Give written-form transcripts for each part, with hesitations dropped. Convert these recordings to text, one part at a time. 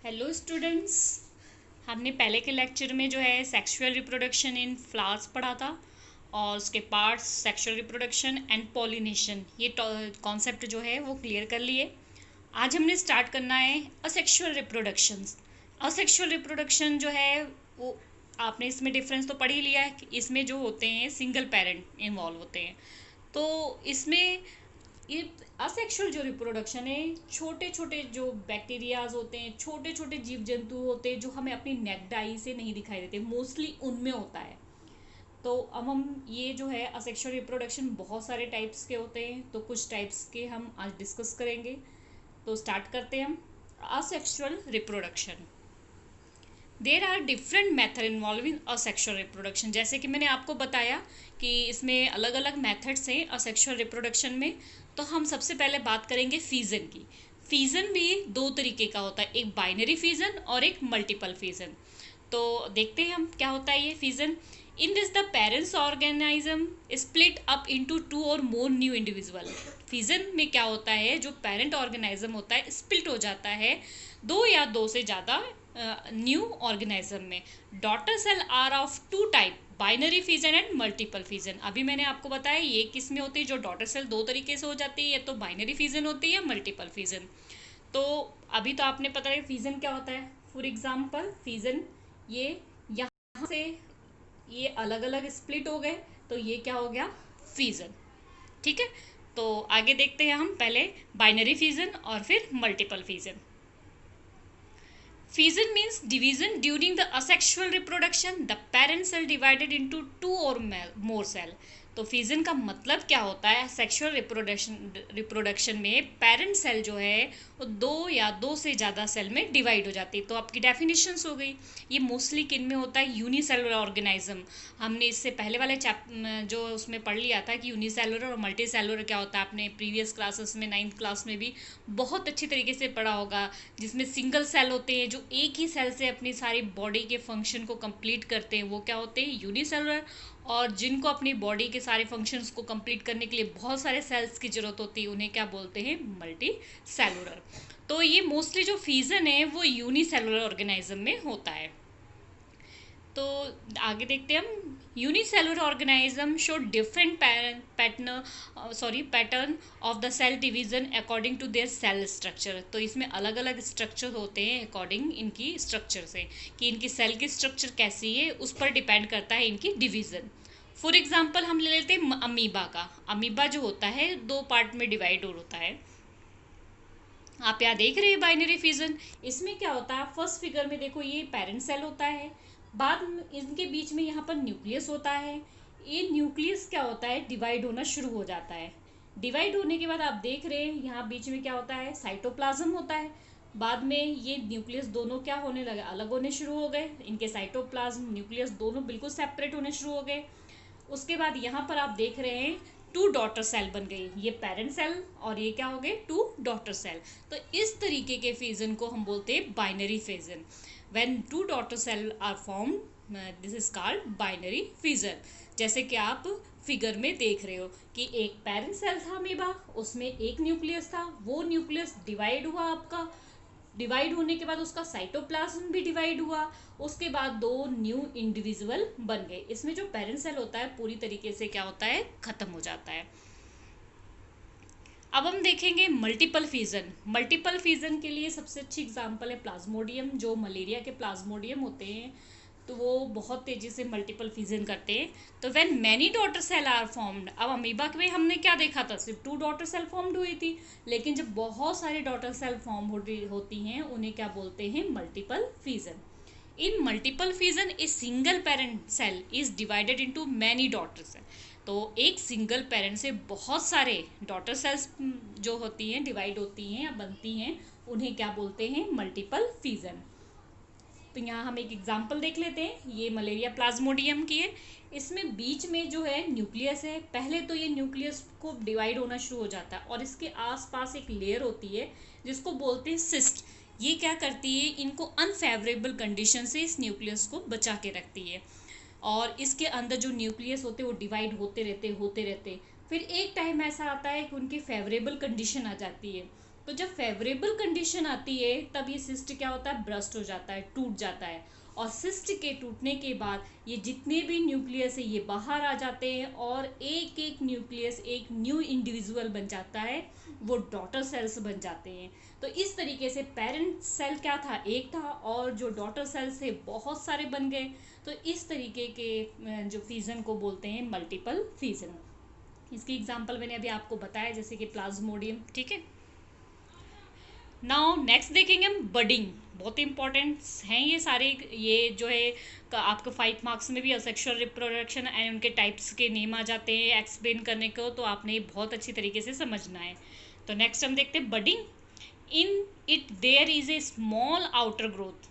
Hello students. हमने पहले के लेक्चर में जो है सेक्सुअल रिप्रोडक्शन इन फ्लावर्स पढ़ा था और उसके parts sexual reproduction and pollination ये कॉन्सेप्ट जो है वो क्लियर कर लिए। आज हमने स्टार्ट करना है असेक्सुअल रिप्रोडक्शन। असेक्सुअल रिप्रोडक्शन जो है वो आपने इसमें डिफरेंस तो पढ़ ही लिया है कि इसमें जो होते हैं सिंगल पेरेंट इन्वॉल्व होते हैं। तो इसमें ये असेक्सुअल जो रिप्रोडक्शन है, छोटे छोटे जो बैक्टीरियाज होते हैं, छोटे छोटे जीव जंतु होते हैं जो हमें अपनी नेक्ड आई से नहीं दिखाई देते, मोस्टली उनमें होता है। तो अब हम ये जो है असेक्सुअल रिप्रोडक्शन बहुत सारे टाइप्स के होते हैं, तो कुछ टाइप्स के हम आज डिस्कस करेंगे। तो स्टार्ट करते हैं हम asexual reproduction. There are different method involving asexual reproduction. जैसे कि मैंने आपको बताया कि इसमें अलग अलग मेथड्स हैं असेक्सुअल रिप्रोडक्शन में। तो हम सबसे पहले बात करेंगे फीजन की। फीजन भी दो तरीके का होता है, एक बाइनरी फीजन और एक मल्टीपल फीजन। तो देखते हैं हम क्या होता है ये fission. In this the parents organism split up into two और मोर न्यू इंडिविजुअल। फीजन में क्या होता है, जो पेरेंट ऑर्गेनिज्म होता है स्प्लिट हो जाता है दो या दो से ज़्यादा न्यू ऑर्गेनिज्म में। Daughter cell are of two type, binary fission and multiple fission. अभी मैंने आपको बताया ये किस में होती है, जो डॉटर सेल दो तरीके से हो जाती है, या तो बाइनरी फिजन होती है या मल्टीपल फिजन। तो अभी तो आपने पता है फिजन क्या होता है। फॉर एग्जाम्पल फिजन, ये यहाँ से ये अलग अलग स्प्लिट हो गए, तो ये क्या हो गया, फिजन। ठीक है, तो आगे देखते हैं हम पहले बाइनरी फिजन और फिर multiple fission. Fission means division during the asexual reproduction. The parent cell divided into two or more cell. तो फिजन का मतलब क्या होता है, सेक्सुअल रिप्रोडक्शन में पेरेंट सेल जो है वो दो या दो से ज़्यादा सेल में डिवाइड हो जाती है। तो आपकी डेफिनेशंस हो गई। ये मोस्टली किन में होता है, यूनिसेलुलर ऑर्गेनिज्म। हमने इससे पहले वाले जो उसमें पढ़ लिया था कि यूनिसेलुलर और मल्टी सेलुलर क्या होता है, आपने प्रीवियस क्लासेस में 9th क्लास में भी बहुत अच्छी तरीके से पढ़ा होगा। जिसमें सिंगल सेल होते हैं जो एक ही सेल से अपनी सारी बॉडी के फंक्शन को कंप्लीट करते हैं, वो क्या होते हैं, यूनिसेलुलर। और जिनको अपनी बॉडी के सारे फंक्शंस को कंप्लीट करने के लिए बहुत सारे सेल्स की जरूरत होती है, उन्हें क्या बोलते हैं, मल्टी सेलुलर। तो ये मोस्टली जो फिजन है वो यूनिसेलुलर ऑर्गेनिज्म में होता है। तो आगे देखते हैं हम, unicellular organism show different pattern of the cell division according to their cell structure. तो इसमें अलग अलग स्ट्रक्चर होते हैं अकॉर्डिंग इनकी स्ट्रक्चर से, कि इनकी सेल की स्ट्रक्चर कैसी है उस पर डिपेंड करता है इनकी डिवीजन। फॉर एग्जाम्पल हम ले लेते हैं अमीबा का। अमीबा जो होता है दो पार्ट में डिवाइड होता है। आप यहाँ देख रहे हैं बाइनरी फिजन। इसमें क्या होता है, फर्स्ट फिगर में देखो ये पेरेंट सेल होता है, बाद में इनके बीच में यहाँ पर न्यूक्लियस होता है। ये न्यूक्लियस क्या होता है, डिवाइड होना शुरू हो जाता है। डिवाइड होने के बाद आप देख रहे हैं यहाँ बीच में क्या होता है, साइटोप्लाज्म होता है। बाद में ये न्यूक्लियस दोनों क्या होने लगे, अलग होने शुरू हो गए। इनके साइटोप्लाज्म न्यूक्लियस दोनों बिल्कुल सेपरेट होने शुरू हो गए। उसके बाद यहाँ पर आप देख रहे हैं टू डॉटर सेल बन गई, ये पेरेंट सेल और ये क्या हो गए, टू डॉटर सेल। तो इस तरीके के फिजन को हम बोलते हैं binary fission. When two daughter cell are formed, this is called binary fission. जैसे कि आप फिगर में देख रहे हो कि एक पेरेंट सेल था अमीबा, उसमें एक न्यूक्लियस था, वो न्यूक्लियस डिवाइड हुआ आपका। डिवाइड होने के बाद उसका साइटोप्लाज्म भी डिवाइड हुआ। उसके बाद दो न्यू इंडिविजुअल बन गए। इसमें जो पेरेंट सेल होता है पूरी तरीके से क्या होता है, खत्म हो जाता है। अब हम देखेंगे मल्टीपल फिजन। मल्टीपल फिजन के लिए सबसे अच्छी एग्जांपल है प्लाज्मोडियम। जो मलेरिया के प्लाज्मोडियम होते हैं तो वो बहुत तेजी से मल्टीपल फिजन करते हैं। तो when many daughter cell are formed, अब अमीबा में हमने क्या देखा था, सिर्फ टू डॉटर सेल फॉर्म्ड हुई थी। लेकिन जब बहुत सारी डॉटर सेल फॉर्म होती हैं उन्हें क्या बोलते हैं, multiple fission. In multiple fission a single parent cell is divided into many daughter cell. तो एक सिंगल पेरेंट से बहुत सारे डॉटर सेल्स जो होती हैं, डिवाइड होती हैं या बनती हैं, उन्हें क्या बोलते हैं, मल्टीपल फिजन। तो यहाँ हम एक एग्जांपल देख लेते हैं। ये मलेरिया प्लाज्मोडियम की है। इसमें बीच में जो है न्यूक्लियस है। पहले तो ये न्यूक्लियस को डिवाइड होना शुरू हो जाता है और इसके आसपास एक लेयर होती है जिसको बोलते हैं सिस्ट। ये क्या करती है, इनको अनफेवरेबल कंडीशन से इस न्यूक्लियस को बचा के रखती है। और इसके अंदर जो न्यूक्लियस होते हैं वो डिवाइड होते रहते। फिर एक टाइम ऐसा आता है कि उनकी फेवरेबल कंडीशन आ जाती है, तो जब फेवरेबल कंडीशन आती है तब ये सिस्ट क्या होता है, ब्रस्ट हो जाता है, टूट जाता है। और सिस्ट के टूटने के बाद ये जितने भी न्यूक्लियस है ये बाहर आ जाते हैं और एक एक न्यूक्लियस एक न्यू इंडिविजुअल बन जाता है, वो डॉटर सेल्स बन जाते हैं। तो इस तरीके से पेरेंट सेल क्या था, एक था, और जो डॉटर सेल्स थे बहुत सारे बन गए। तो इस तरीके के जो फिजन को बोलते हैं मल्टीपल फिजन। इसकी एग्जांपल मैंने अभी आपको बताया, जैसे कि प्लाज्मोडियम। ठीक है, नाउ नेक्स्ट देखेंगे हम बडिंग। बहुत इंपॉर्टेंट हैं ये सारे, ये जो है आपको 5 मार्क्स में भी असेक्सुअल रिप्रोडक्शन एंड उनके टाइप्स के नेम आ जाते हैं एक्सप्लेन करने को, तो आपने बहुत अच्छी तरीके से समझना है। तो नेक्स्ट हम देखते हैं budding. In it there is a small outer growth,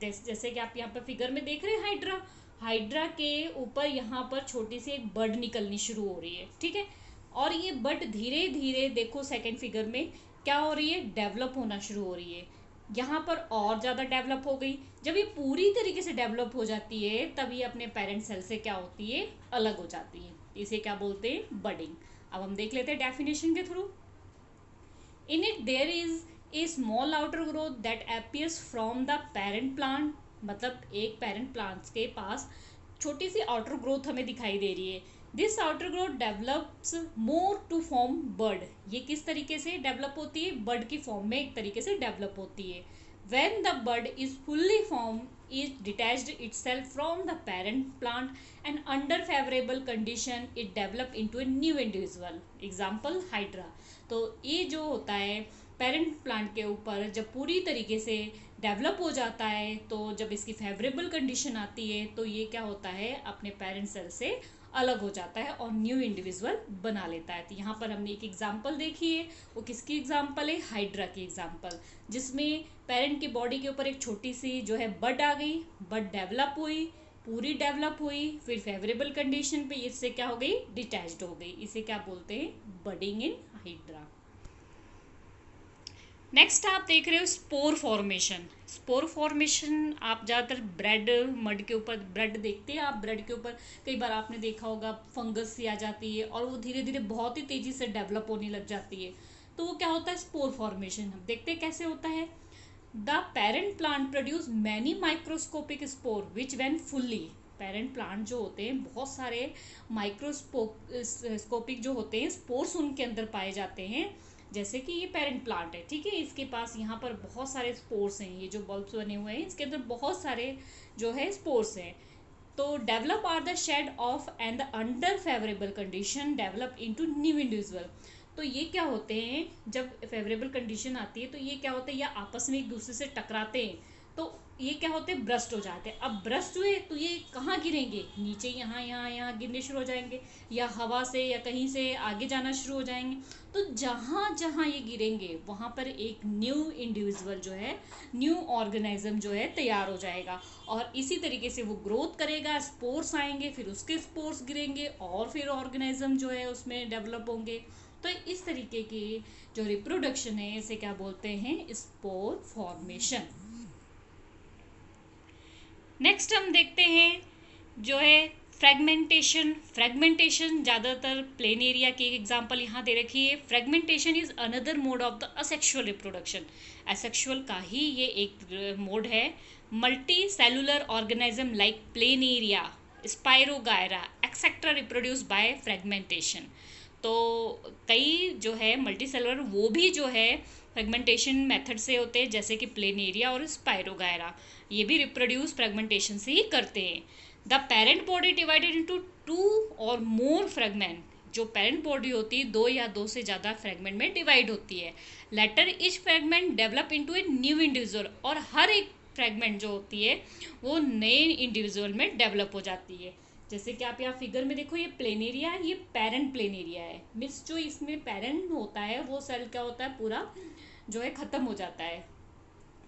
जैसे कि आप यहाँ पर फिगर में देख रहे हैं हाइड्रा, हाइड्रा के ऊपर यहाँ पर छोटी सी एक बड निकलनी शुरू हो रही है। ठीक है, और ये बड धीरे धीरे देखो सेकेंड फिगर में क्या हो रही है, डेवलप होना शुरू हो रही है। यहाँ पर और ज़्यादा डेवलप हो गई। जब ये पूरी तरीके से डेवलप हो जाती है तब ये अपने पेरेंट सेल से क्या होती है, अलग हो जाती है। इसे क्या बोलते हैं, बडिंग। अब हम देख लेते हैं डेफिनेशन के थ्रू। In it there is a small outer growth that appears from the parent plant, मतलब एक पेरेंट प्लांट के पास छोटी सी आउटर ग्रोथ हमें दिखाई दे रही है। This outer growth develops more to form bird. ये किस तरीके से डेवलप होती है, बर्ड की फॉर्म में एक तरीके से डेवलप होती है। when the bud is fully formed, it detached itself from the parent plant and under favorable condition it develop into a new individual, example hydra। तो ये जो होता है पेरेंट प्लांट के ऊपर जब पूरी तरीके से डेवलप हो जाता है, तो जब इसकी फेवरेबल कंडीशन आती है तो ये क्या होता है, अपने पेरेंट सेल से अलग हो जाता है और न्यू इंडिविजुअल बना लेता है। तो यहाँ पर हमने एक एग्जांपल देखी है, वो किसकी एग्जांपल है, हाइड्रा की एग्जांपल, जिसमें पेरेंट की बॉडी के ऊपर एक छोटी सी जो है बड आ गई, बड डेवलप हुई, पूरी डेवलप हुई, फिर फेवरेबल कंडीशन पे इससे क्या हो गई, डिटैच्ड हो गई। इसे क्या बोलते हैं, बडिंग इन हाइड्रा। नेक्स्ट आप देख रहे हो स्पोर फॉर्मेशन। स्पोर फॉर्मेशन आप ज़्यादातर ब्रेड मड के ऊपर, ब्रेड देखते हैं आप, ब्रेड के ऊपर कई बार आपने देखा होगा फंगस सी आ जाती है और वो धीरे धीरे बहुत ही तेज़ी से डेवलप होने लग जाती है। तो वो क्या होता है, स्पोर फॉर्मेशन। हम देखते हैं कैसे होता है। The parent plant produce many microscopic spore which when fully, parent plant जो होते हैं बहुत सारे माइक्रोस्कोपिक जो होते हैं स्पोर्स उनके अंदर पाए जाते हैं। जैसे कि ये पेरेंट प्लांट है, ठीक है, इसके पास यहाँ पर बहुत सारे स्पोर्स हैं, ये जो बल्ब्स बने हुए हैं इसके अंदर बहुत सारे जो है स्पोर्स हैं। तो develop are the shed off and the under favourable condition develop into new individual. तो ये क्या होते हैं, जब फेवरेबल कंडीशन आती है तो ये क्या होता है, ये आपस में एक दूसरे से टकराते हैं, तो ये क्या होते हैं, ब्रस्ट हो जाते हैं। अब ब्रस्ट हुए तो ये कहाँ गिरेंगे, नीचे, यहाँ यहाँ यहाँ गिरने शुरू हो जाएंगे, या हवा से या कहीं से आगे जाना शुरू हो जाएंगे। तो जहाँ जहाँ ये गिरेंगे वहाँ पर एक न्यू इंडिविजुअल जो है, न्यू ऑर्गेनिज्म जो है तैयार हो जाएगा, और इसी तरीके से वो ग्रोथ करेगा, स्पोर्स आएंगे, फिर उसके स्पोर्स गिरेंगे और फिर ऑर्गेनिज्म जो है उसमें डेवलप होंगे। तो इस तरीके की जो रिप्रोडक्शन है इसे क्या बोलते हैं, स्पोर फॉर्मेशन। नेक्स्ट हम देखते हैं जो है फ्रेगमेंटेशन। फ्रेगमेंटेशन ज़्यादातर प्लेन एरिया की एग्जांपल यहाँ दे रखी है। Fragmentation is another mode of the asexual reproduction. Asexual का ही ये एक मोड है। Multi cellular organism like plain area, spirogyra etcetera reproduce by fragmentation. तो कई जो है मल्टी सेलुलर वो भी जो है फ्रेगमेंटेशन मेथड से होते हैं, जैसे कि प्लेन एरिया और स्पायरोगायरा, ये भी रिप्रोड्यूस फ्रेगमेंटेशन से ही करते हैं। The parent body divided into 2 और मोर फ्रेगमेंट, जो पेरेंट बॉडी होती है 2 या 2 से ज़्यादा फ्रेगमेंट में डिवाइड होती है। Later each fragment develop into a new individual, और हर एक फ्रेगमेंट जो होती है वो नए इंडिविजुअल में डेवलप हो जाती है। जैसे कि आप यहाँ फिगर में देखो, ये प्लेन एरिया है, ये पेरेंट प्लेन एरिया है, मीन्स जो इसमें पेरेंट होता है वो सेल क्या होता है, पूरा जो है ख़त्म हो जाता है।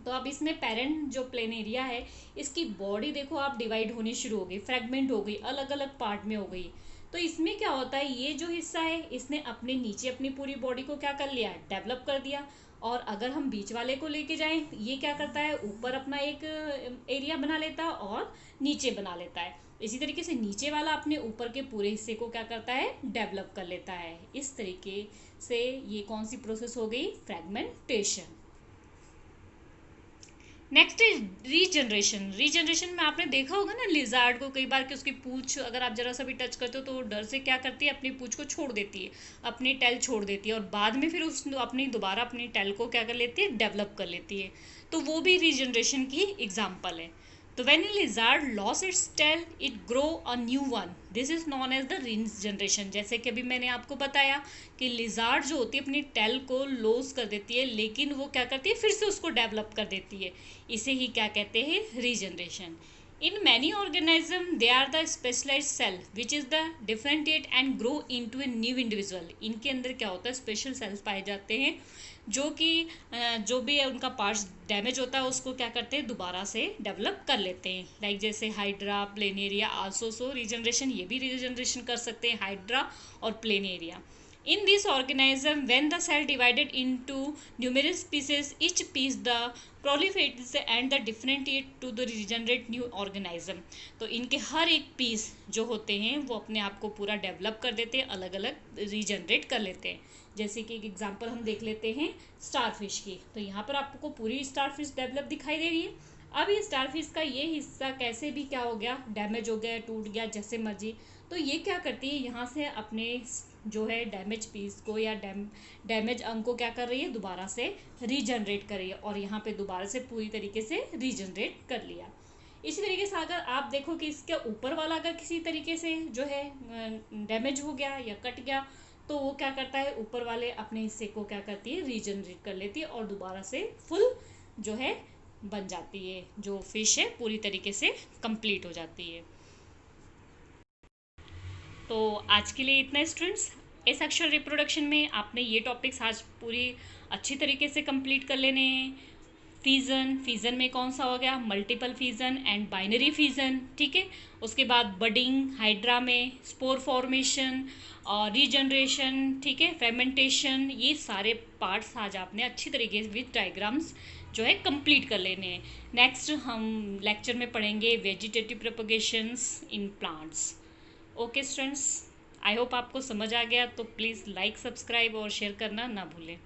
तो अब इसमें पेरेंट जो प्लेन एरिया है इसकी बॉडी देखो आप डिवाइड होनी शुरू हो गई, फ्रेगमेंट हो गई, अलग अलग पार्ट में हो गई। तो इसमें क्या होता है, ये जो हिस्सा है इसने अपने नीचे अपनी पूरी बॉडी को क्या कर लिया, डेवलप कर दिया। और अगर हम बीच वाले को लेके जाएं, ये क्या करता है, ऊपर अपना एक एरिया बना लेता है और नीचे बना लेता है। इसी तरीके से नीचे वाला अपने ऊपर के पूरे हिस्से को क्या करता है, डेवलप कर लेता है। इस तरीके से ये कौन सी प्रोसेस हो गई, fragmentation. Next is regeneration. Regeneration में आपने देखा होगा ना लिजार्ड को कई बार कि उसकी पूंछ अगर आप जरा सा भी टच करते हो तो वो डर से क्या करती है, अपनी पूंछ को छोड़ देती है, अपनी टेल छोड़ देती है, और बाद में फिर उस अपनी दोबारा अपनी टेल को क्या कर लेती है, डेवलप कर लेती है। तो वो भी रीजनरेशन की एग्जाम्पल है। तो when a lizard lost its tail, it grow a new one. This is known as the regeneration. जैसे कि अभी मैंने आपको बताया कि लिजार्ड जो होती है अपनी टेल को लॉस कर देती है, लेकिन वो क्या करती है, फिर से उसको डेवलप कर देती है। इसे ही क्या कहते हैं, regeneration. In many organisms, they are the specialized cell which is the differentiate and grow into a new individual. इनके अंदर क्या होता है, स्पेशल सेल्स पाए जाते हैं जो कि जो भी उनका पार्ट्स डैमेज होता है उसको क्या करते हैं, दोबारा से डेवलप कर लेते हैं। लाइक जैसे hydra, planaria also so regeneration, ये भी रीजनरेशन कर सकते हैं, हाइड्रा और planaria. In this organism, when the cell divided into numerous pieces, each piece the proliferates and the differentiate to the regenerate new organism. तो इनके हर एक पीस जो होते हैं वो अपने आप को पूरा डेवलप कर देते हैं, अलग अलग रीजनरेट कर लेते हैं। जैसे कि एक एग्जांपल हम देख लेते हैं स्टारफिश की। तो यहाँ पर आपको पूरी स्टारफिश डेवलप दिखाई दे रही है। अब ये स्टारफिश का ये हिस्सा कैसे भी क्या हो गया, डैमेज हो गया, टूट गया, जैसे मर्जी। तो ये क्या करती है, यहाँ से अपने जो है डैमेज पीस को या डैमेज अंग को क्या कर रही है, दोबारा से रीजनरेट कर रही है, और यहाँ पे दोबारा से पूरी तरीके से रीजनरेट कर लिया। इसी तरीके से अगर आप देखो कि इसके ऊपर वाला अगर किसी तरीके से जो है डैमेज हो गया या कट गया, तो वो क्या करता है, ऊपर वाले अपने हिस्से को क्या करती है, रीजनरेट कर लेती है, और दोबारा से फुल जो है बन जाती है, जो फिश है पूरी तरीके से कंप्लीट हो जाती है। तो आज के लिए इतना स्टूडेंट्स। एसेक्सुअल रिप्रोडक्शन में आपने ये टॉपिक्स आज पूरी अच्छी तरीके से कंप्लीट कर लेने हैं। फिजन में कौन सा हो गया, multiple fission and binary fission, ठीक है। उसके बाद बडिंग, हाइड्रा में स्पोर फॉर्मेशन और रीजनरेशन, ठीक है, फेर्मेंटेशन, ये सारे पार्ट्स आज आपने अच्छी तरीके से विद डायग्राम्स जो है कंप्लीट कर लेने हैं। नेक्स्ट हम लेक्चर में पढ़ेंगे vegetative propagations in plants. Okay students, I hope आपको समझ आ गया। तो प्लीज़ लाइक, सब्सक्राइब और शेयर करना ना भूलें।